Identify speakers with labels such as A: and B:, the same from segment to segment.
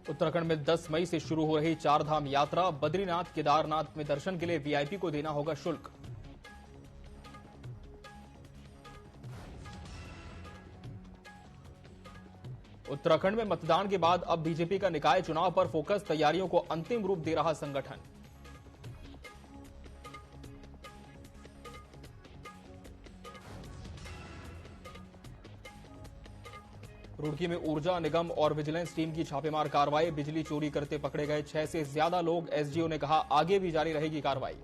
A: उत्तराखंड में 10 मई से शुरू हो रही चारधाम यात्रा। बद्रीनाथ केदारनाथ में दर्शन के लिए वीआईपी को देना होगा शुल्क। उत्तराखंड में मतदान के बाद अब बीजेपी का निकाय चुनाव पर फोकस। तैयारियों को अंतिम रूप दे रहा संगठन। रुड़की में ऊर्जा निगम और विजिलेंस टीम की छापेमार कार्रवाई। बिजली चोरी करते पकड़े गए 6 से ज्यादा लोग। एसडीओ ने कहा आगे भी जारी रहेगी कार्रवाई।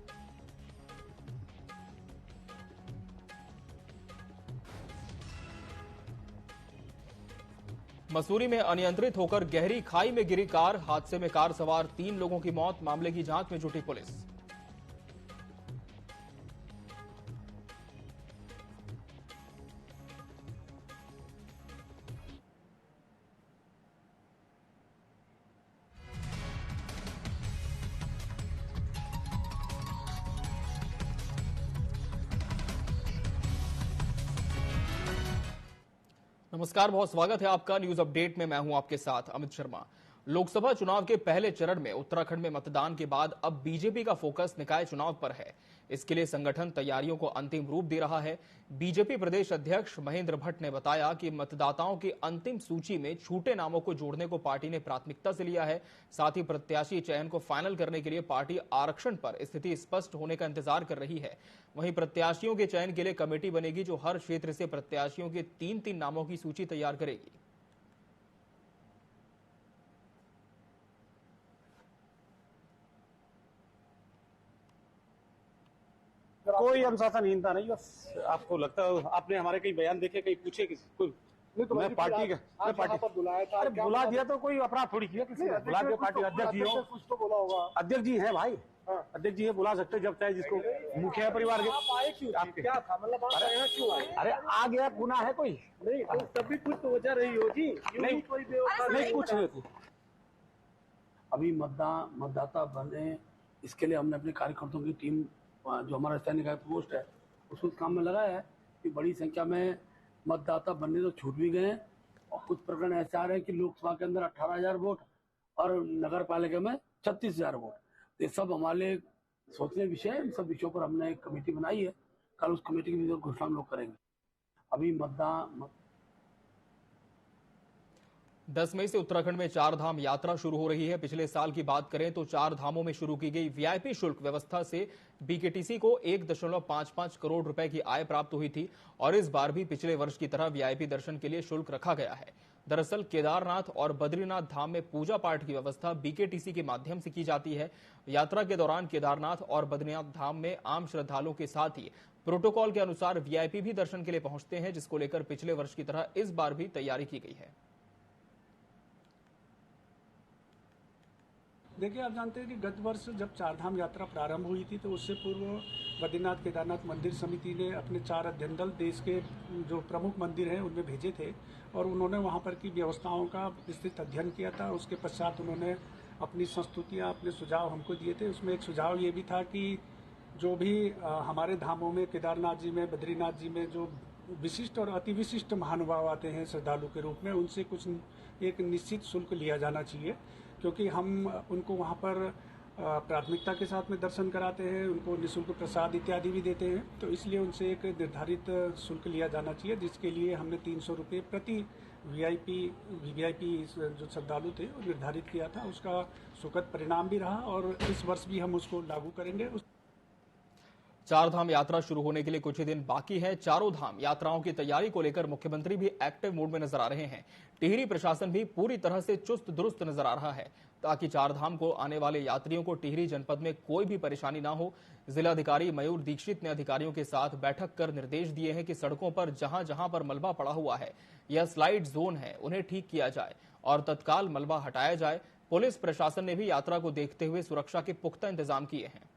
A: मसूरी में अनियंत्रित होकर गहरी खाई में गिरी कार। हादसे में कार सवार 3 लोगों की मौत। मामले की जांच में जुटी पुलिस। नमस्कार, बहुत स्वागत है आपका न्यूज अपडेट में। मैं हूं आपके साथ अमित शर्मा। लोकसभा चुनाव के पहले चरण में उत्तराखंड में मतदान के बाद अब बीजेपी का फोकस निकाय चुनाव पर है। इसके लिए संगठन तैयारियों को अंतिम रूप दे रहा है। बीजेपी प्रदेश अध्यक्ष महेंद्र भट्ट ने बताया कि मतदाताओं की अंतिम सूची में छूटे नामों को जोड़ने को पार्टी ने प्राथमिकता से लिया है। साथ ही प्रत्याशी चयन को फाइनल करने के लिए पार्टी आरक्षण पर स्थिति स्पष्ट होने का इंतजार कर रही है। वहीं प्रत्याशियों के चयन के लिए कमेटी बनेगी जो हर क्षेत्र से प्रत्याशियों के 3-3 नामों की सूची तैयार करेगी।
B: कोई अनुशासनहीनता नहीं। बस आपको लगता है आपने हमारे कई बयान देखे, कहीं पूछे किसी कोई तो मैं पार्टी पर बुलाया था। अरे बुला दिया तो कोई अपराध थोड़ी किया किसी ने। बुला दिया पार्टी अध्यक्ष जी हो, कुछ तो बोला होगा। अध्यक्ष जी है भाई, अध्यक्ष जी है, बुला सकते जब चाहे जिसको। मुखिया परिवार के आप आए क्यों? क्या था मतलब क्यों आए? अरे आ गया, गुनाह है कोई? नहीं, तभी कुछ तो वजह रही होगी। नहीं कोई नहीं, कुछ नहीं होती। अभी मतदाता बने, इसके लिए हमने अपने कार्यकर्ताओं की टीम जो हमारा स्थानीय निकाय पोस्ट है उसको काम में लगाया है कि बड़ी संख्या में मतदाता बनने तो छूट भी गए और कुछ प्रकरण ऐसे आ रहे हैं कि लोकसभा के अंदर 18,000 वोट और नगर पालिका में 36,000 वोट। ये सब हमारे सोचने विषय है। इन सब विषयों पर हमने एक कमेटी बनाई है। कल उस कमेटी की घोषणा हम लोग करेंगे। अभी
A: 10 मई से उत्तराखंड में चारधाम यात्रा शुरू हो रही है। पिछले साल की बात करें तो चार धामों में शुरू की गई वीआईपी शुल्क व्यवस्था से बीकेटीसी को 1.55 करोड़ रुपए की आय प्राप्त हुई थी और इस बार भी पिछले वर्ष की तरह वीआईपी दर्शन के लिए शुल्क रखा गया है। दरअसल केदारनाथ और बद्रीनाथ धाम में पूजा पाठ की व्यवस्था बीकेटीसी के माध्यम से की जाती है। यात्रा के दौरान केदारनाथ और बद्रीनाथ धाम में आम श्रद्धालुओं के साथ ही प्रोटोकॉल के अनुसार वीआईपी भी दर्शन के लिए पहुंचते हैं, जिसको लेकर पिछले वर्ष की तरह इस बार भी तैयारी की गई है।
C: देखिए, आप जानते हैं कि गत वर्ष जब चारधाम यात्रा प्रारंभ हुई थी तो उससे पूर्व बद्रीनाथ केदारनाथ मंदिर समिति ने अपने 4 अध्ययन दल देश के जो प्रमुख मंदिर हैं उनमें भेजे थे और उन्होंने वहां पर की व्यवस्थाओं का विस्तृत अध्ययन किया था। उसके पश्चात उन्होंने अपनी संस्तुतियां, अपने सुझाव हमको दिए थे। उसमें एक सुझाव ये भी था कि जो भी हमारे धामों में, केदारनाथ जी में, बद्रीनाथ जी में जो विशिष्ट और अति विशिष्ट महानुभाव आते हैं श्रद्धालु के रूप में, उनसे कुछ एक निश्चित शुल्क लिया जाना चाहिए, क्योंकि हम उनको वहाँ पर प्राथमिकता के साथ में दर्शन कराते हैं, उनको निःशुल्क प्रसाद इत्यादि भी देते हैं। तो इसलिए उनसे एक निर्धारित शुल्क लिया जाना चाहिए, जिसके लिए हमने 300 रुपये प्रति वीवीआईपी जो श्रद्धालु थे वो निर्धारित किया था। उसका सुखद परिणाम भी रहा और इस वर्ष भी हम उसको लागू करेंगे।
A: चारधाम यात्रा शुरू होने के लिए कुछ ही दिन बाकी है। चारों धाम यात्राओं की तैयारी को लेकर मुख्यमंत्री भी एक्टिव मूड में नजर आ रहे हैं। टिहरी प्रशासन भी पूरी तरह से चुस्त दुरुस्त नजर आ रहा है ताकि चारधाम को आने वाले यात्रियों को टिहरी जनपद में कोई भी परेशानी ना हो। जिलाधिकारी मयूर दीक्षित ने अधिकारियों के साथ बैठक कर निर्देश दिए हैं कि सड़कों पर जहां जहां पर मलबा पड़ा हुआ है या स्लाइड जोन है उन्हें ठीक किया जाए और तत्काल मलबा हटाया जाए। पुलिस प्रशासन ने भी यात्रा को देखते हुए सुरक्षा के पुख्ता इंतजाम किए हैं।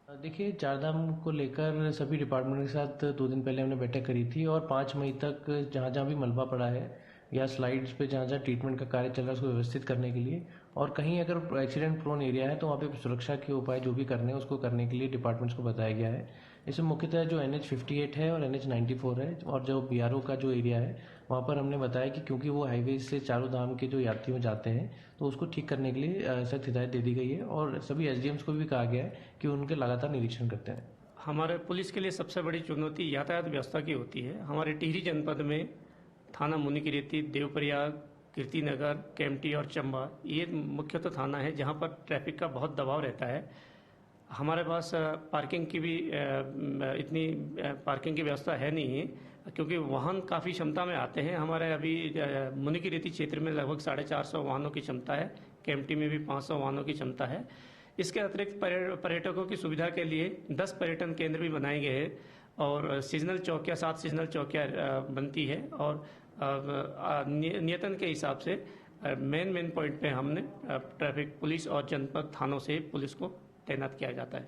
D: देखिए, चारधाम को लेकर सभी डिपार्टमेंट के साथ 2 दिन पहले हमने बैठक करी थी और 5 मई तक जहाँ जहाँ भी मलबा पड़ा है या स्लाइड्स पे जहाँ जहाँ ट्रीटमेंट का कार्य चल रहा है उसको व्यवस्थित करने के लिए, और कहीं अगर एक्सीडेंट प्रोन एरिया है तो वहाँ पे सुरक्षा के उपाय जो भी करने हैं उसको करने के लिए डिपार्टमेंट्स को बताया गया है। इसमें मुख्यतः जो NH58 है और NH94 है और जो BRO का जो एरिया है वहाँ पर हमने बताया कि क्योंकि वो हाईवे से चारों धाम के जो यात्रियों जाते हैं तो उसको ठीक करने के लिए सख्त हिदायत दे दी गई है और सभी SDMs को भी कहा गया है कि उनके लगातार निरीक्षण करते हैं।
E: हमारे पुलिस के लिए सबसे बड़ी चुनौती यातायात व्यवस्था की होती है। हमारे टिहरी जनपद में थाना मुनिकीरेती, देवप्रयाग, कीर्तिनगर, केम्प्टी और चंबा ये मुख्यतः थाना है जहाँ पर ट्रैफिक का बहुत दबाव रहता है। हमारे पास पार्किंग की भी इतनी पार्किंग की व्यवस्था है नहीं है क्योंकि वाहन काफ़ी क्षमता में आते हैं। हमारे अभी मुनिकीरेती क्षेत्र में लगभग 450 वाहनों की क्षमता है, केम्प्टी में भी 500 वाहनों की क्षमता है। इसके अतिरिक्त पर्यटकों की सुविधा के लिए 10 पर्यटन केंद्र भी बनाए गए हैं और सीजनल चौकियाँ 7 सीजनल चौकियाँ बनती है और नियतन के हिसाब से मेन पॉइंट पे हमने ट्रैफिक पुलिस और जनपद थानों से पुलिस को तैनात किया जाता है।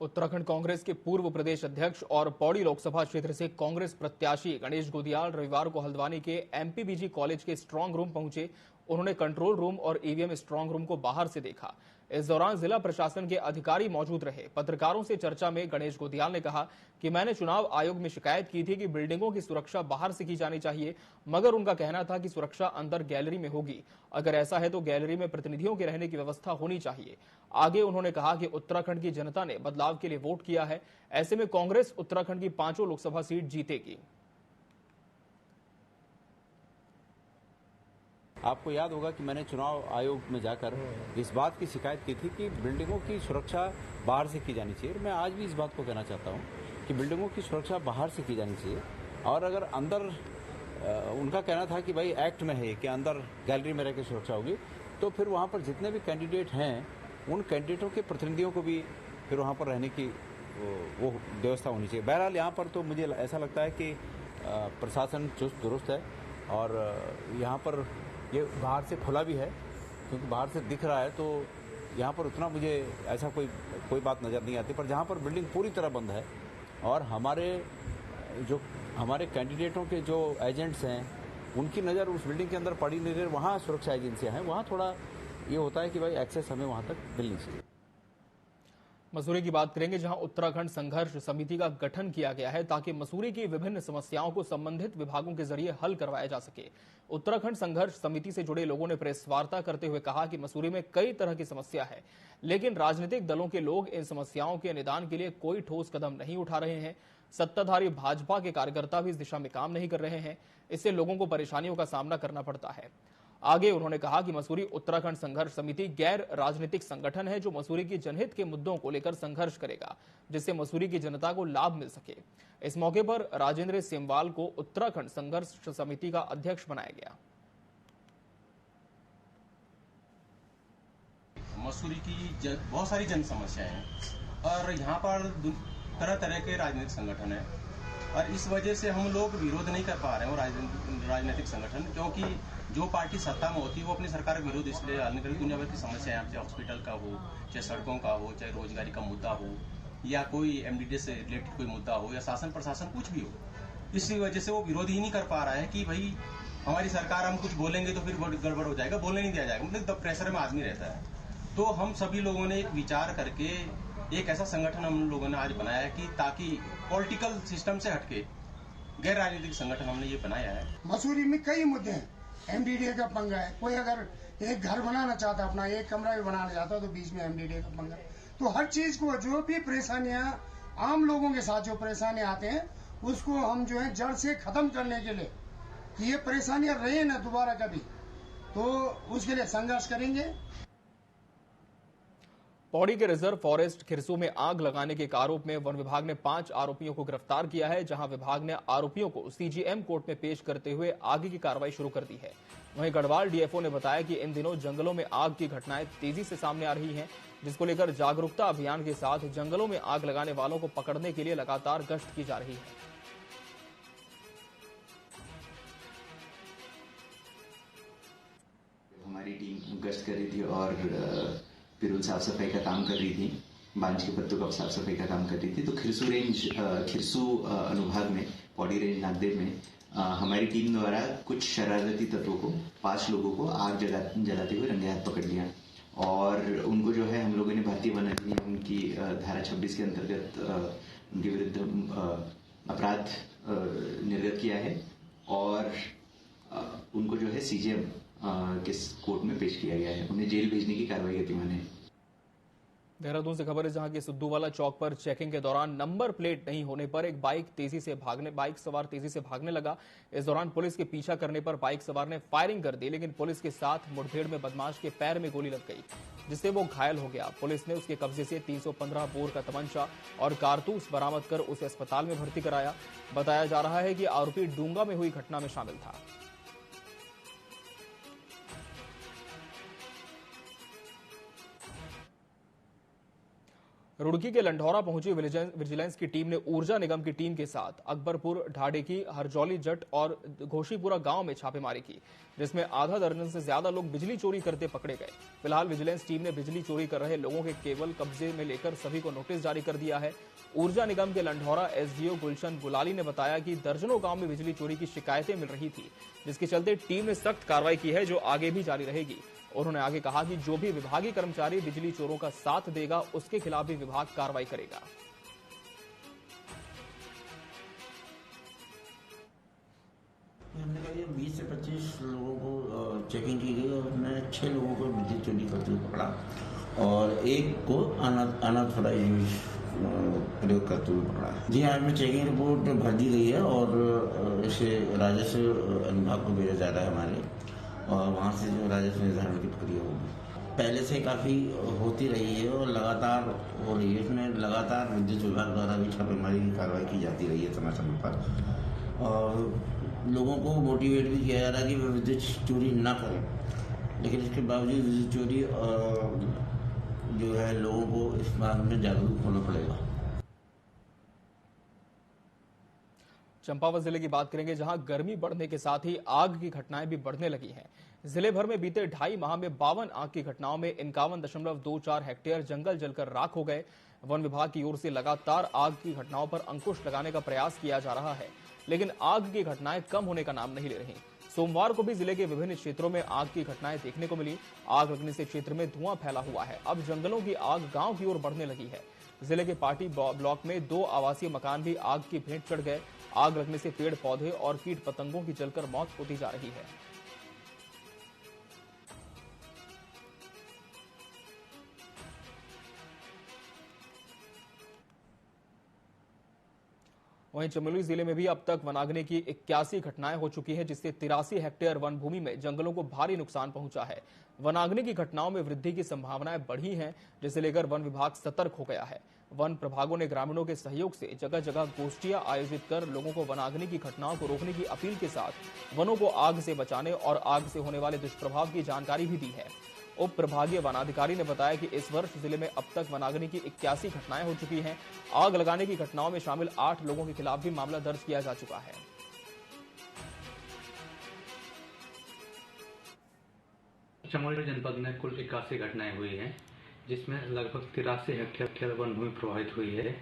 A: उत्तराखंड कांग्रेस के पूर्व प्रदेश अध्यक्ष और पौड़ी लोकसभा क्षेत्र से कांग्रेस प्रत्याशी गणेश गोदियाल रविवार को हल्द्वानी के MPBG कॉलेज के स्ट्रांग रूम पहुंचे। उन्होंने कंट्रोल रूम और EVM स्ट्रांग रूम को बाहर से देखा। इस दौरान जिला प्रशासन के अधिकारी मौजूद रहे। पत्रकारों से चर्चा में गणेश गोदियाल ने कहा कि मैंने चुनाव आयोग में शिकायत की थी कि बिल्डिंगों की सुरक्षा बाहर से की जानी चाहिए, मगर उनका कहना था कि सुरक्षा अंदर गैलरी में होगी। अगर ऐसा है तो गैलरी में प्रतिनिधियों के रहने की व्यवस्था होनी चाहिए। आगे उन्होंने कहा कि उत्तराखंड की जनता ने बदलाव के लिए वोट किया है, ऐसे में कांग्रेस उत्तराखंड की 5 लोकसभा सीट जीतेगी।
B: आपको याद होगा कि मैंने चुनाव आयोग में जाकर इस बात की शिकायत की थी कि बिल्डिंगों की सुरक्षा बाहर से की जानी चाहिए। मैं आज भी इस बात को कहना चाहता हूं कि बिल्डिंगों की सुरक्षा बाहर से की जानी चाहिए और अगर अंदर उनका कहना था कि भाई एक्ट में है कि अंदर गैलरी में रहकर सुरक्षा होगी, तो फिर वहां पर जितने भी कैंडिडेट हैं उन कैंडिडेटों के प्रतिनिधियों को भी फिर वहां पर रहने की वो व्यवस्था होनी चाहिए। बहरहाल यहाँ पर तो मुझे ऐसा लगता है कि प्रशासन चुस्त दुरुस्त है और यहाँ पर ये बाहर से खुला भी है क्योंकि बाहर से दिख रहा है, तो यहाँ पर उतना मुझे ऐसा कोई बात नज़र नहीं आती। पर जहाँ पर बिल्डिंग पूरी तरह बंद है और हमारे कैंडिडेटों के जो एजेंट्स हैं उनकी नज़र उस बिल्डिंग के अंदर पड़ी नहीं रही, वहाँ सुरक्षा एजेंसियाँ हैं, वहाँ थोड़ा ये होता है कि भाई एक्सेस हमें वहाँ तक मिलनी चाहिए।
A: मसूरी की बात करेंगे, जहां उत्तराखंड संघर्ष समिति का गठन किया गया है ताकि मसूरी की विभिन्न समस्याओं को संबंधित विभागों के जरिए हल करवाया जा सके। उत्तराखंड संघर्ष समिति से जुड़े लोगों ने प्रेस वार्ता करते हुए कहा कि मसूरी में कई तरह की समस्या है, लेकिन राजनीतिक दलों के लोग इन समस्याओं के निदान के लिए कोई ठोस कदम नहीं उठा रहे हैं। सत्ताधारी भाजपा के कार्यकर्ता भी इस दिशा में काम नहीं कर रहे हैं। इससे लोगों को परेशानियों का सामना करना पड़ता है। आगे उन्होंने कहा कि मसूरी उत्तराखंड संघर्ष समिति गैर राजनीतिक संगठन है जो मसूरी की जनहित के मुद्दों को लेकर संघर्ष करेगा, जिससे मसूरी की जनता को लाभ मिल सके। इस मौके पर राजेंद्र सेमवाल को उत्तराखंड संघर्ष समिति का अध्यक्ष बनाया गया।
F: मसूरी की बहुत सारी जन समस्याएं हैं और यहाँ पर तरह तरह के राजनीतिक संगठन है और इस वजह से हम लोग विरोध नहीं कर पा रहे हैं राजनीतिक संगठन, क्योंकि जो पार्टी सत्ता में होती है वो अपनी सरकार का विरोध इसलिए हल नहीं करती। दुनिया भर की समस्या है, चाहे हॉस्पिटल का हो, चाहे सड़कों का हो, चाहे रोजगारी का मुद्दा हो या कोई MDD से रिलेटेड कोई मुद्दा हो या शासन प्रशासन कुछ भी हो, इसी वजह से वो विरोध ही नहीं कर पा रहा है कि भाई हमारी सरकार, हम कुछ बोलेंगे तो फिर गड़बड़ हो जाएगा, बोलने नहीं दिया जाएगा, मतलब प्रेशर में आदमी रहता है। तो हम सभी लोगों ने एक विचार करके एक ऐसा संगठन हम लोगों ने आज बनाया है कि ताकि पॉलिटिकल सिस्टम से हटके गैर राजनीतिक संगठन हमने ये बनाया है।
G: मसूरी में कई मुद्दे हैं, MDD का पंगा है, कोई अगर एक घर बनाना चाहता है, अपना एक कमरा भी बनाना चाहता है तो बीच में MDD का पंगा। तो हर चीज को जो भी परेशानियां आम लोगों के साथ जो परेशानियां आते हैं उसको हम जो है जड़ से खत्म करने के लिए कि ये परेशानियां रहे ना दोबारा कभी, तो उसके लिए संघर्ष करेंगे।
A: पौड़ी के रिजर्व फॉरेस्ट खिरसू में आग लगाने के आरोप में वन विभाग ने 5 आरोपियों को गिरफ्तार किया है, जहां विभाग ने आरोपियों को CGM कोर्ट में पेश करते हुए आगे की कार्रवाई शुरू कर दी है। वहीं गढ़वाल DFO ने बताया कि इन दिनों जंगलों में आग की घटनाएं तेजी से सामने आ रही हैं, जिसको लेकर जागरूकता अभियान के साथ जंगलों में आग लगाने वालों को पकड़ने के लिए लगातार गश्त की जा रही है।
H: हमारी टीम गश्त कर रही थी और फिर साफ सफाई का काम कर रही थी, बांझ के पत्तों का साफ सफाई का काम कर रही थी। तो खिरसू अनुभाग में पौड़ी रेंज नागदेव में हमारी टीम द्वारा कुछ शरारती तत्वों को 5 लोगों को आग जलाते हुए रंगे हाथ पकड़ लिया और उनको जो है हम लोगों ने भारतीय वन अधिनियम की धारा 26 के अंतर्गत उनके विरुद्ध अपराध निर्गत किया है और उनको जो है सीजेएम के कोर्ट में पेश किया गया है। उन्हें जेल भेजने की कार्रवाई गतिमान है।
A: देहरादून से खबर है जहां की सिद्धूवाला चौक पर चेकिंग के दौरान नंबर प्लेट नहीं होने पर एक बाइक सवार तेजी से भागने लगा। इस दौरान पुलिस के पीछा करने पर बाइक सवार ने फायरिंग कर दी, लेकिन पुलिस के साथ मुठभेड़ में बदमाश के पैर में गोली लग गई, जिससे वो घायल हो गया। पुलिस ने उसके कब्जे से 315 बोर का तमंचा और कारतूस बरामद कर उसे अस्पताल में भर्ती कराया। बताया जा रहा है कि आरोपी डूंगा में हुई घटना में शामिल था। रुड़की के लंढौरा पहुंची विजिलेंस की टीम ने ऊर्जा निगम की टीम के साथ अकबरपुर, ढाडेकी, हरजौली जट और घोशीपुरा गांव में छापेमारी की, जिसमें आधा दर्जन से ज्यादा लोग बिजली चोरी करते पकड़े गए। फिलहाल विजिलेंस टीम ने बिजली चोरी कर रहे लोगों के केबल कब्जे में लेकर सभी को नोटिस जारी कर दिया है। ऊर्जा निगम के लंढौरा एसडीओ गुलशन गुलाली ने बताया कि दर्जनों गांव में बिजली चोरी की शिकायतें मिल रही थी, जिसके चलते टीम ने सख्त कार्रवाई की है, जो आगे भी जारी रहेगी। उन्होंने आगे कहा कि जो भी विभागीय कर्मचारी बिजली चोरों का साथ देगा, उसके खिलाफ भी विभाग कार्रवाई करेगा।
I: हमने कहा ये 20 से 25 लोगों को चेकिंग की गई और उसमें 6 लोगों को बिजली चोरी करते हुए पकड़ा और एक को अनऑथराइज्ड प्रयोग करते हुए पकड़ा। जी हाँ, में चेकिंग रिपोर्ट भर दी गई है और इसे राजस्व विभाग को भेजा जा रहा है हमारे, और वहाँ से जो राजस्व निर्धारण की प्रक्रिया होगी पहले से काफ़ी होती रही है और लगातार हो रही है। इसमें लगातार विद्युत विभाग द्वारा भी छापेमारी की कार्रवाई की जाती रही है समय समय पर, और लोगों को मोटिवेट भी किया जा रहा है कि वे विद्युत चोरी ना करें, लेकिन इसके बावजूद विद्युत चोरी जो है लोगों को इस बात में जागरूक होना पड़ेगा।
A: चंपावत जिले की बात करेंगे, जहां गर्मी बढ़ने के साथ ही आग की घटनाएं भी बढ़ने लगी हैं। जिले भर में बीते 2.5 माह में 52 आग की घटनाओं में 51.24 हेक्टेयर जंगल जलकर राख हो गए। वन विभाग की ओर से लगातार आग की घटनाओं पर अंकुश लगाने का प्रयास किया जा रहा है, लेकिन आग की घटनाएं कम होने का नाम नहीं ले रही। सोमवार को भी जिले के विभिन्न क्षेत्रों में आग की घटनाएं देखने को मिली। आग लगने से क्षेत्र में धुआं फैला हुआ है। अब जंगलों की आग गांव की ओर बढ़ने लगी है। जिले के पाटी ब्लॉक में 2 आवासीय मकान भी आग की भेंट चढ़ गए। आग लगने से पेड़ पौधे और कीट पतंगों की जलकर मौत होती जा रही है। वहीं चमोली जिले में भी अब तक वनाग्नि की 81 घटनाएं हो चुकी हैं, जिससे 83 हेक्टेयर वन भूमि में जंगलों को भारी नुकसान पहुंचा है। वनाग्नि की घटनाओं में वृद्धि की संभावनाएं बढ़ी हैं, जिसे लेकर वन विभाग सतर्क हो गया है। वन प्रभागों ने ग्रामीणों के सहयोग से जगह जगह गोष्ठियां आयोजित कर लोगों को वनाग्नि की घटनाओं को रोकने की अपील के साथ वनों को आग से बचाने और आग से होने वाले दुष्प्रभाव की जानकारी भी दी है। उप प्रभागीय वनाधिकारी ने बताया कि इस वर्ष जिले में अब तक वनाग्नि की 81 घटनाएं हो चुकी हैं। आग लगाने की घटनाओं में शामिल 8 लोगों के खिलाफ भी मामला दर्ज किया जा चुका है।
J: चमोली जनपद में कुल 81 घटनाएं हुई हैं, जिसमें लगभग 83 हेक्टेयर वन भूमि प्रभावित हुई है।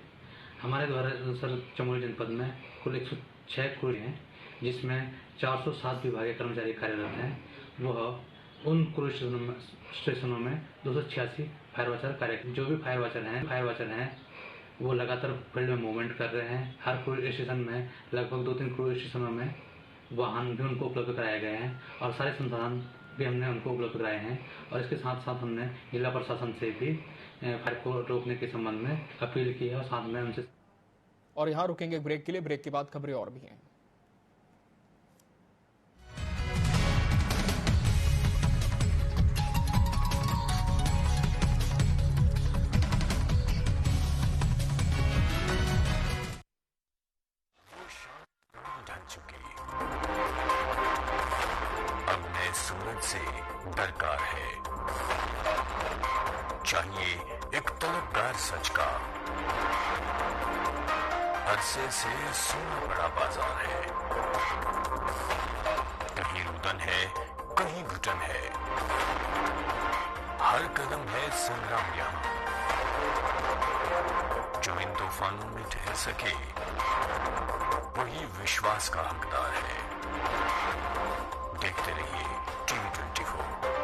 J: हमारे द्वारा सर चमोली जनपद में कुल 106 कुएं हैं, जिसमें 407 विभागीय कर्मचारी कार्यरत हैं। वह उन क्रूज स्टेशनों में 286 फायर वाचर कार्य, जो भी फायर वाचर हैं वो लगातार फील्ड में मूवमेंट कर रहे हैं। हर क्रूज स्टेशन में लगभग 2-3 क्रूज स्टेशनों में वाहन भी उनको उपलब्ध कराए गए हैं और सारे संसाधन भी हमने उनको उपलब्ध कराए हैं। और इसके साथ साथ हमने जिला प्रशासन से भी फायर को रोकने के संबंध में अपील की है और साथ में उनसे।
A: और यहाँ रुकेंगे ब्रेक के लिए। ब्रेक के बाद खबरें और भी हैं।
K: से दरकार है, चाहिए एक तलबदार सच का। अरसे से सोना बड़ा बाजार है, कहीं रुदन है कहीं घुटन है, हर कदम है संग्राम यहाँ। जो इन तूफानों में ठहर सके वही विश्वास का हकदार है। देखते रहिए टीवी 24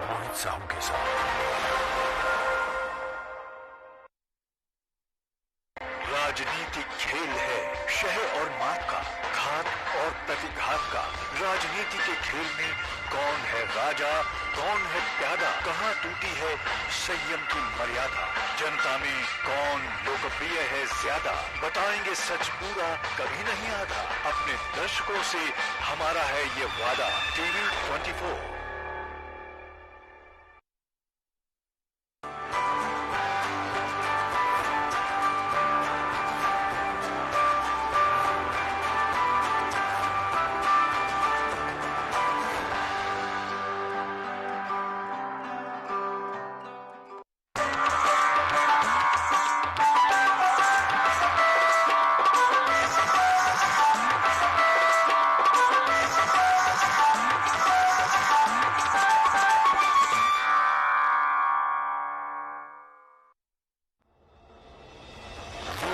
K: मोहित साहू के साथ। राजनीतिक खेल है शह और मात का, घात और प्रतिघात का। राजनीति के खेल में कौन है राजा, कौन है प्यादा, कहाँ टूटी है संयम की मर्यादा, जनता में कौन लोकप्रिय है ज्यादा। बताएंगे सच पूरा, कभी नहीं आधा, अपने दर्शकों से हमारा है ये वादा। टीवी 24।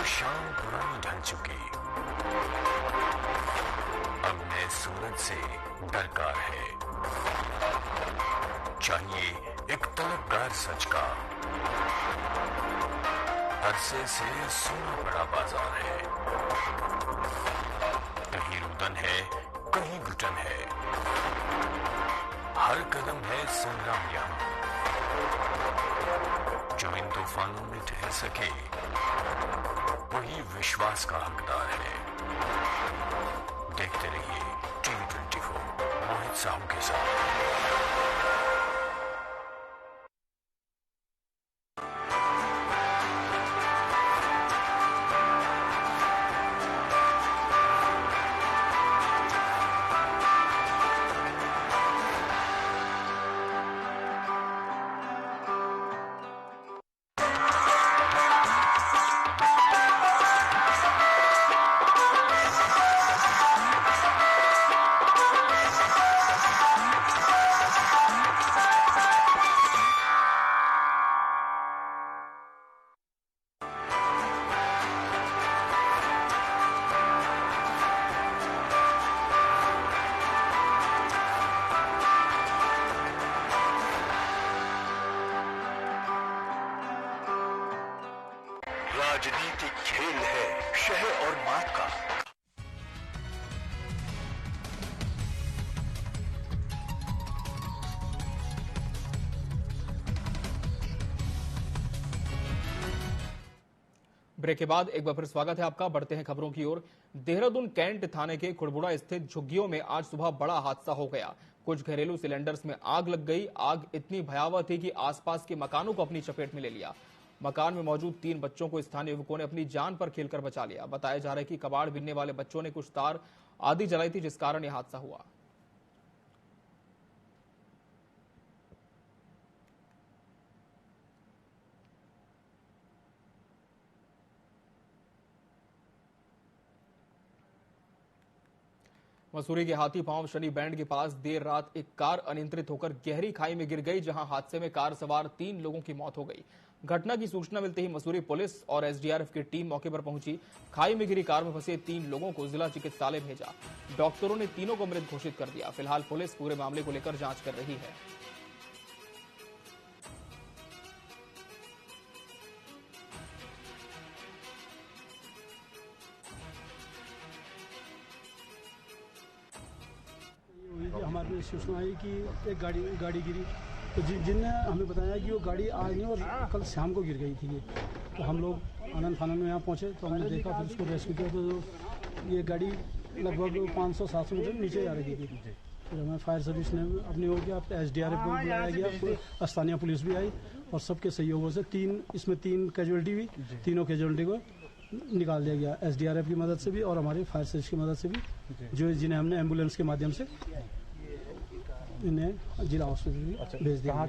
K: शाम पुरानी ढल चुकी, अब नए सूरज से दरकार है। चाहिए एक तलबगार सच का, अरसे से सुना बड़ा बाजार है। कहीं रुदन है, कहीं घुटन है, हर कदम है संग्राम यहाँ। जो इन तूफानों में ठहर सके वही विश्वास का हकदार है। देखते रहिए टीवी 24 मोहित साहू के साथ। राजनीतिक खेल है शह और मात का।
A: ब्रेक के बाद एक बार फिर स्वागत है आपका। बढ़ते हैं खबरों की ओर। देहरादून कैंट थाने के खुड़बुड़ा स्थित झुग्गियों में आज सुबह बड़ा हादसा हो गया। कुछ घरेलू सिलेंडर्स में आग लग गई। आग इतनी भयावह थी कि आसपास के मकानों को अपनी चपेट में ले लिया। मकान में मौजूद 3 बच्चों को स्थानीय युवकों ने अपनी जान पर खेलकर बचा लिया। बताया जा रहा है कि कबाड़ बीनने वाले बच्चों ने कुछ तार आदि जलाई थी, जिस कारण यह हादसा हुआ। मसूरी के हाथी पांव शनि बैंड के पास देर रात एक कार अनियंत्रित होकर गहरी खाई में गिर गई, जहां हादसे में कार सवार 3 लोगों की मौत हो गई। घटना की सूचना मिलते ही मसूरी पुलिस और एसडीआरएफ की टीम मौके पर पहुंची। खाई में गिरी कार में फंसे 3 लोगों को जिला चिकित्सालय भेजा। डॉक्टरों ने तीनों को मृत घोषित कर दिया। फिलहाल पुलिस पूरे मामले को लेकर जांच कर रही है।
C: हमारे सूचना आई कि एक गाड़ी गिरी, तो जिनने हमें बताया कि वो गाड़ी आज नहीं और कल शाम को गिर गई थी ये। तो हम लोग आनंद फानंद में यहाँ पहुँचे तो हमने देखा, फिर उसको रेस्क्यू किया। तो ये गाड़ी लगभग 500-700 मीटर नीचे जा रही थी। फिर हमें फायर सर्विस ने अपनी ओर किया, एसडीआरएफ को बुलाया गया, स्थानीय पुलिस भी आई और सबके सहयोगों से 3 कैजुअलिटी हुई। तीनों कैजुअलिटी को निकाल दिया गया, एसडीआरएफ की मदद से भी और हमारे फायर सर्विस की मदद से भी, जिन्हें हमने एम्बुलेंस के माध्यम से इन्हें जिला हॉस्पिटल भेज दिया।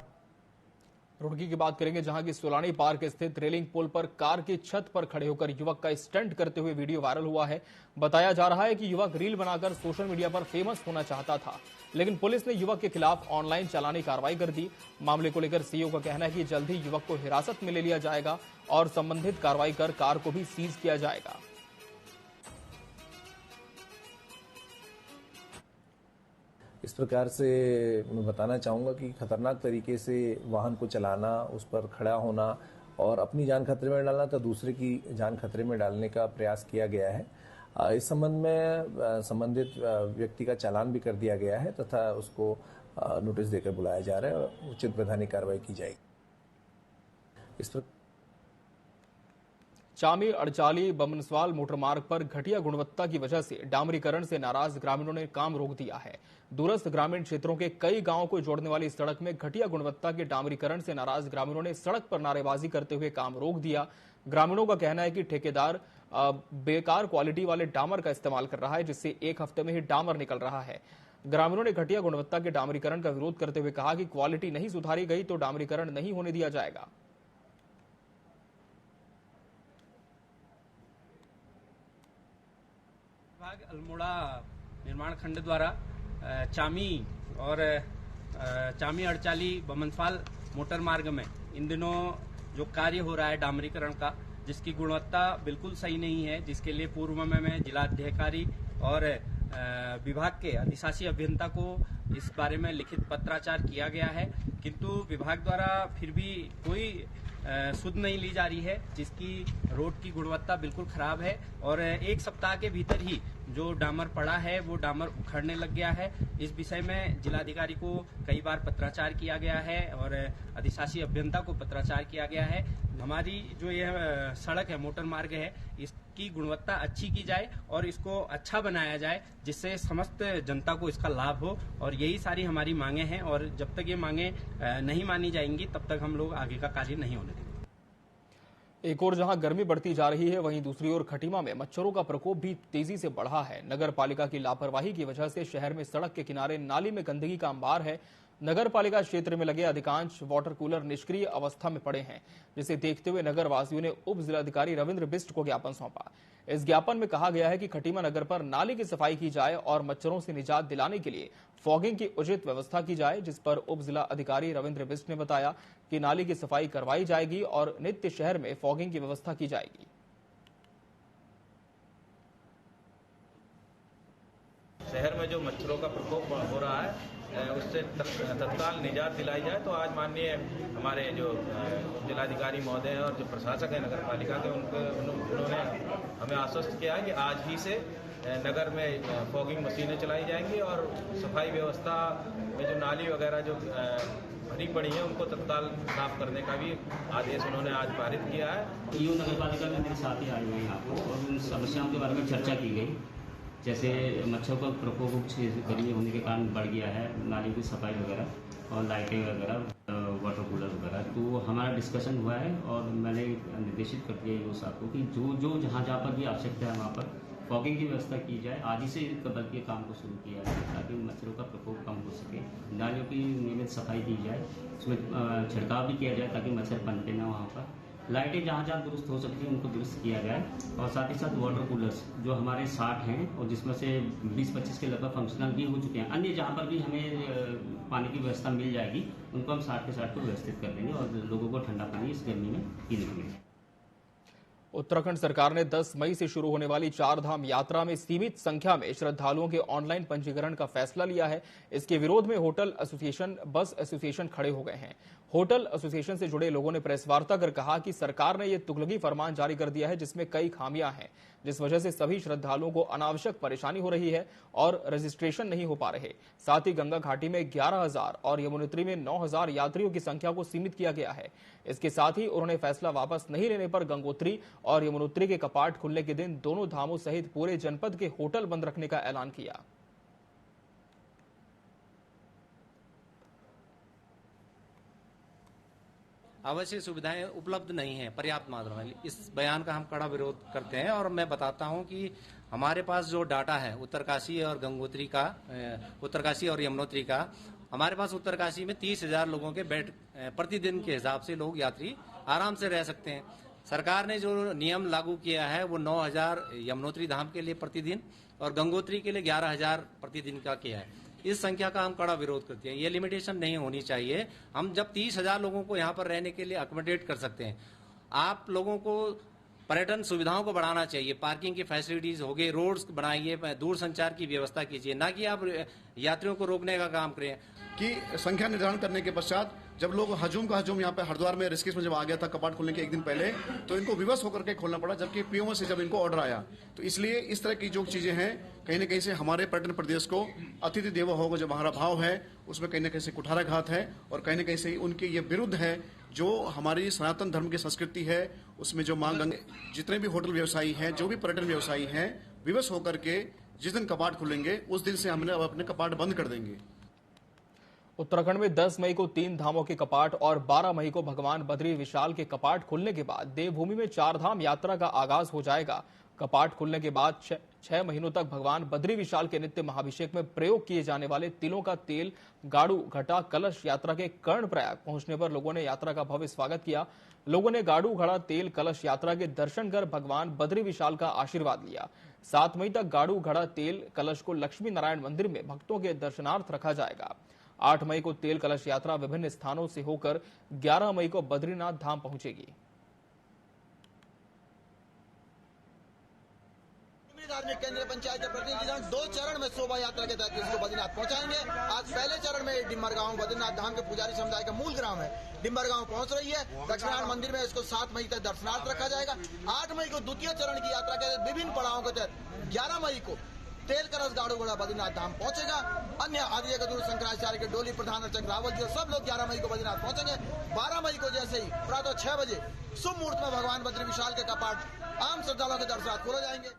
A: रुड़की की बात करेंगे, जहां की सोलानी पार्क स्थित रेलिंग पुल पर कार की छत पर खड़े होकर युवक का स्टंट करते हुए वीडियो वायरल हुआ है। बताया जा रहा है कि युवक रील बनाकर सोशल मीडिया पर फेमस होना चाहता था, लेकिन पुलिस ने युवक के खिलाफ ऑनलाइन चालानी कार्रवाई कर दी। मामले को लेकर सीओ का कहना है कि जल्द ही युवक को हिरासत में ले लिया जाएगा और संबंधित कार्रवाई कर कार को भी सीज किया जाएगा।
L: इस प्रकार से मैं बताना चाहूँगा कि खतरनाक तरीके से वाहन को चलाना, उस पर खड़ा होना और अपनी जान खतरे में डालना तो दूसरे की जान खतरे में डालने का प्रयास किया गया है। इस संबंध में संबंधित व्यक्ति का चालान भी कर दिया गया है तथा उसको नोटिस देकर बुलाया जा रहा है और उचित वैधानिक कार्रवाई की जाएगी। इस पर
A: चामी अड़चाली बमनसवाल मोटर मार्ग पर घटिया गुणवत्ता की वजह से डामरीकरण से नाराज ग्रामीणों ने काम रोक दिया है। दूरस्थ ग्रामीण क्षेत्रों के कई गांवों को जोड़ने वाली सड़क में घटिया गुणवत्ता के डामरीकरण से नाराज ग्रामीणों ने सड़क पर नारेबाजी करते हुए काम रोक दिया। ग्रामीणों का कहना है कि ठेकेदार बेकार क्वालिटी वाले डामर का इस्तेमाल कर रहा है, जिससे एक हफ्ते में ही डामर निकल रहा है। ग्रामीणों ने घटिया गुणवत्ता के डामरीकरण का विरोध करते हुए कहा कि क्वालिटी नहीं सुधारी गई तो डामरीकरण नहीं होने दिया जाएगा।
M: अल्मोड़ा निर्माण खंड द्वारा चामी और चामी अड़चाली बमनसवाल मोटर मार्ग में इन दिनों जो कार्य हो रहा है डामरीकरण का, जिसकी गुणवत्ता बिल्कुल सही नहीं है, जिसके लिए पूर्व में मैं जिलाधिकारी और विभाग के अधिशासी अभियंता को इस बारे में लिखित पत्राचार किया गया है, किंतु विभाग द्वारा फिर भी कोई सुध नहीं ली जा रही है, जिसकी रोड की गुणवत्ता बिल्कुल खराब है और एक सप्ताह के भीतर ही जो डामर पड़ा है वो डामर उखड़ने लग गया है। इस विषय में जिलाधिकारी को कई बार पत्राचार किया गया है और अधिशासी अभियंता को पत्राचार किया गया है। हमारी जो यह सड़क है, मोटर मार्ग है, इसकी गुणवत्ता अच्छी की जाए और इसको अच्छा बनाया जाए, जिससे समस्त जनता को इसका लाभ हो, और यही सारी हमारी मांगे हैं। और जब तक ये मांगे नहीं मानी जाएंगी तब तक हम लोग आगे का कार्य नहीं होने देंगे।
A: एक और जहां गर्मी बढ़ती जा रही है, वहीं दूसरी ओर खटीमा में मच्छरों का प्रकोप भी तेजी से बढ़ा है। नगर पालिका की लापरवाही की वजह से शहर में सड़क के किनारे नाली में गंदगी का अंबार है। नगर पालिका क्षेत्र में लगे अधिकांश वाटर कूलर निष्क्रिय अवस्था में पड़े हैं, जिसे देखते हुए नगर वासियों ने उप जिलाधिकारी रविंद्र बिष्ट को ज्ञापन सौंपा। इस ज्ञापन में कहा गया है कि खटीमा नगर पर नाली की सफाई की जाए और मच्छरों से निजात दिलाने के लिए फॉगिंग की उचित व्यवस्था की जाए, जिस पर उप जिला अधिकारी रविंद्र बिष्ट ने बताया कि नाली की सफाई करवाई जाएगी और नित्य शहर में फॉगिंग की व्यवस्था की जाएगी।
N: शहर में जो मच्छरों का प्रकोप हो रहा है उससे तत्काल निजात दिलाई जाए। तो आज माननीय हमारे जो जिलाधिकारी महोदय हैं और जो प्रशासक हैं नगर पालिका के, उन्होंने हमें आश्वस्त किया है कि आज ही से नगर में फॉगिंग मशीनें चलाई जाएंगी और सफाई व्यवस्था में जो नाली वगैरह जो भरी पड़ी है उनको तत्काल साफ करने का भी आदेश उन्होंने आज पारित किया है।
O: ईओ नगर पालिका में मेरे साथ ही आए हुए हैं यहाँ पर और उन समस्याओं के बारे में चर्चा की गई, जैसे मच्छरों का प्रकोप गर्मी होने के कारण बढ़ गया है, नाली की सफाई वगैरह और लाइटें वगैरह, वाटर कूलर वगैरह। तो हमारा डिस्कशन हुआ है और मैंने निर्देशित कर दिया ईओ साहब को कि जो जहाँ पर भी आवश्यकता है वहाँ पर फॉगिंग की व्यवस्था की जाए। आज ही से बल्कि काम को शुरू किया जाए ताकि मच्छरों का प्रकोप कम हो सके। नालियों की नियमित सफाई की जाए, उसमें छिड़काव भी किया जाए ताकि मच्छर पनपे ना वहाँ पर। लाइटें जहाँ दुरुस्त हो सकती हैं उनको दुरुस्त किया जाए और साथ ही साथ वाटर कूलर्स जो हमारे 60 हैं और जिसमें से 20-25 के लगभग फंक्शनल भी हो चुके हैं, अन्य जहाँ पर भी हमें पानी की व्यवस्था मिल जाएगी उनको हम 60 के 60 को व्यवस्थित कर देंगे और लोगों को ठंडा पानी इस गर्मी में पीने को मिलेगा।
A: उत्तराखंड सरकार ने 10 मई से शुरू होने वाली 4 धाम यात्रा में सीमित संख्या में श्रद्धालुओं के ऑनलाइन पंजीकरण का फैसला लिया है। इसके विरोध में होटल एसोसिएशन, बस एसोसिएशन खड़े हो गए हैं। होटल एसोसिएशन से जुड़े लोगों ने प्रेस वार्ता कर कहा कि सरकार ने यह तुगलकी फरमान जारी कर दिया है जिसमें कई खामियां हैं, जिस वजह से सभी श्रद्धालुओं को अनावश्यक परेशानी हो रही है और रजिस्ट्रेशन नहीं हो पा रहे। साथ ही गंगा घाटी में 11,000 और यमुनोत्री में 9,000 यात्रियों की संख्या को सीमित किया गया है। इसके साथ ही उन्होंने फैसला वापस नहीं लेने पर गंगोत्री और यमुनोत्री के कपाट खुलने के दिन दोनों धामों सहित पूरे जनपद के होटल बंद रखने का ऐलान किया।
P: आवश्यक सुविधाएं उपलब्ध नहीं है पर्याप्त मात्रा में। इस बयान का हम कड़ा विरोध करते हैं और मैं बताता हूं कि हमारे पास जो डाटा है उत्तरकाशी और गंगोत्री का, उत्तरकाशी और यमुनोत्री का, हमारे पास उत्तरकाशी में 30,000 लोगों के बेड प्रतिदिन के हिसाब से लोग यात्री आराम से रह सकते हैं। सरकार ने जो नियम लागू किया है वो 9,000 यमुनोत्री धाम के लिए प्रतिदिन और गंगोत्री के लिए 11,000 प्रतिदिन का किया है। इस संख्या का हम कड़ा विरोध करते हैं। ये लिमिटेशन नहीं होनी चाहिए। हम जब 30,000 लोगों को यहाँ पर रहने के लिए अकोमोडेट कर सकते हैं, आप लोगों को पर्यटन सुविधाओं को बढ़ाना चाहिए, पार्किंग की फैसिलिटीज हो गई, रोड्स बनाइए, दूर संचार की व्यवस्था कीजिए, ना कि आप यात्रियों को रोकने का काम करें।
Q: कि संख्या निर्धारण करने के पश्चात जब लोग हजूम का हजूम यहाँ पे हरिद्वार में ऋषिकेश में जब आ गया था कपाट खोलने के एक दिन पहले, तो इनको विवश होकर के खोलना पड़ा, जबकि पीओ से जब इनको ऑर्डर आया। तो इसलिए इस तरह की जो चीजें हैं कहीं न कहीं से हमारे पर्यटन प्रदेश को अतिथि देवो भव जो हमारा भाव है उसमें कहीं न कहीं से कुठाराघात है, और कहीं न कहीं से उनके ये विरुद्ध है जो हमारी सनातन धर्म की संस्कृति है उसमें जो मांग। जितने भी होटल व्यवसायी हैं, जो भी पर्यटन व्यवसायी हैं, विवश होकर के जिस दिन कपाट खुलेंगे उस दिन से हमने अपने कपाट बंद कर देंगे।
A: उत्तराखंड में 10 मई को 3 धामों के कपाट और 12 मई को भगवान बद्री विशाल के कपाट खुलने के बाद देवभूमि में 4 धाम यात्रा का आगाज हो जाएगा। कपाट खुलने के बाद 6 महीनों तक भगवान बद्री विशाल के नित्य महाभिषेक में प्रयोग किए जाने वाले तिलों का तेल गाड़ू घड़ा कलश यात्रा के कर्णप्रयाग पहुंचने पर लोगों ने यात्रा का भव्य स्वागत किया। लोगों ने गाड़ू घड़ा तेल कलश यात्रा के दर्शन कर भगवान बद्री विशाल का आशीर्वाद लिया। 7 मई तक गाड़ू घड़ा तेल कलश को लक्ष्मी नारायण मंदिर में भक्तों के दर्शनार्थ रखा जाएगा। 8 मई को तेल कलश यात्रा विभिन्न स्थानों से होकर 11 मई को बद्रीनाथ धाम पहुंचेगी।
R: धार्मिक केंद्र पंचायत के प्रतिनिधिगण 2 चरण में शोभा यात्रा के तहत इसको बद्रीनाथ पहुंचाएंगे। आज पहले चरण में डिम्बर गांव बद्रीनाथ धाम के पुजारी समुदाय का मूल ग्राम है, डिम्बर गांव पहुंच रही है। दक्षिणारायण मंदिर में इसको 7 मई तक दर्शनार्थ रखा जाएगा। 8 मई को द्वितीय चरण की यात्रा के विभिन्न पड़ावों के तहत 11 मई को तेल कलश गाड़ू घड़ा बद्रीनाथ धाम पहुंचेगा। अन्य आदि गुरु शंकराचार्य के डोली प्रधान अर्चक रावल जी और सब लोग 11 मई को बद्रीनाथ पहुंचेंगे। 12 मई को जैसे ही प्रातः 6 बजे शुभ मुहूर्त में भगवान बद्री विशाल के कपाट आम श्रद्धालुओं के दर्शनार्थ खोले जाएंगे।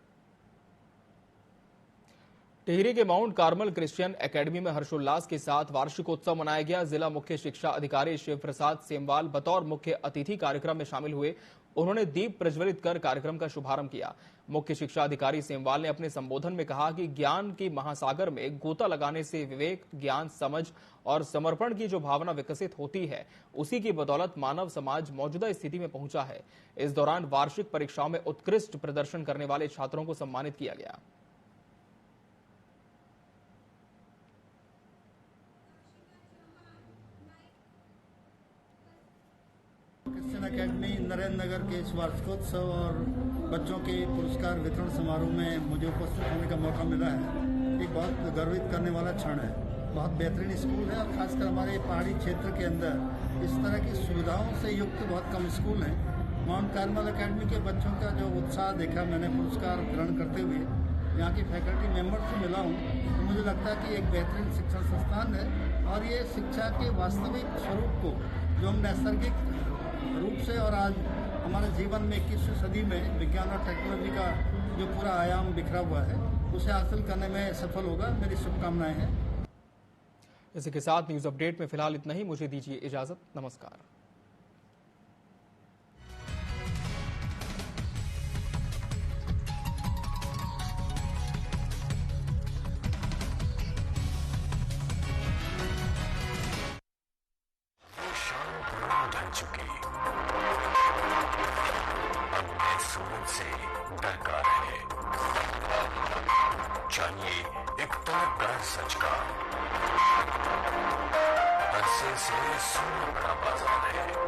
A: टिहरी के माउंट कार्मल क्रिश्चियन एकेडमी में हर्षोल्लास के साथ वार्षिकोत्सव मनाया गया। जिला मुख्य शिक्षा अधिकारी शिव प्रसाद सेमवाल बतौर मुख्य अतिथि कार्यक्रम में शामिल हुए। उन्होंने दीप प्रज्वलित कर कार्यक्रम का शुभारंभ किया। मुख्य शिक्षा अधिकारी सेमवाल ने अपने संबोधन में कहा कि ज्ञान की महासागर में गोता लगाने से विवेक, ज्ञान, समझ और समर्पण की जो भावना विकसित होती है, उसी की बदौलत मानव समाज मौजूदा स्थिति में पहुंचा है। इस दौरान वार्षिक परीक्षाओं में उत्कृष्ट प्रदर्शन करने वाले छात्रों को सम्मानित किया गया।
S: क्रिश्चियन एकेडमी नरेंद्र नगर के इस वार्षिकोत्सव और बच्चों के पुरस्कार वितरण समारोह में मुझे उपस्थित होने का मौका मिला है। एक बहुत गर्वित करने वाला क्षण है। बहुत बेहतरीन स्कूल है और खासकर हमारे पहाड़ी क्षेत्र के अंदर इस तरह की सुविधाओं से युक्त बहुत कम स्कूल हैं। माउंट कार्मल एकेडमी के बच्चों का जो उत्साह देखा मैंने पुरस्कार ग्रहण करते हुए, यहाँ की फैकल्टी मेंबर से मिला हूँ, तो मुझे लगता है कि एक बेहतरीन शिक्षण संस्थान है और ये शिक्षा के वास्तविक स्वरूप को जो हम नैसर्गिक रूप से और आज हमारे जीवन में 21वीं सदी में विज्ञान और टेक्नोलॉजी का जो पूरा आयाम बिखरा हुआ है उसे हासिल करने में सफल होगा। मेरी शुभकामनाएं हैं।
A: इसी के साथ न्यूज अपडेट में फिलहाल इतना ही। मुझे दीजिए इजाजत। नमस्कार।
K: जानिए एक तलबगार सच का। अरसे से सुनना बड़ा बाजार है।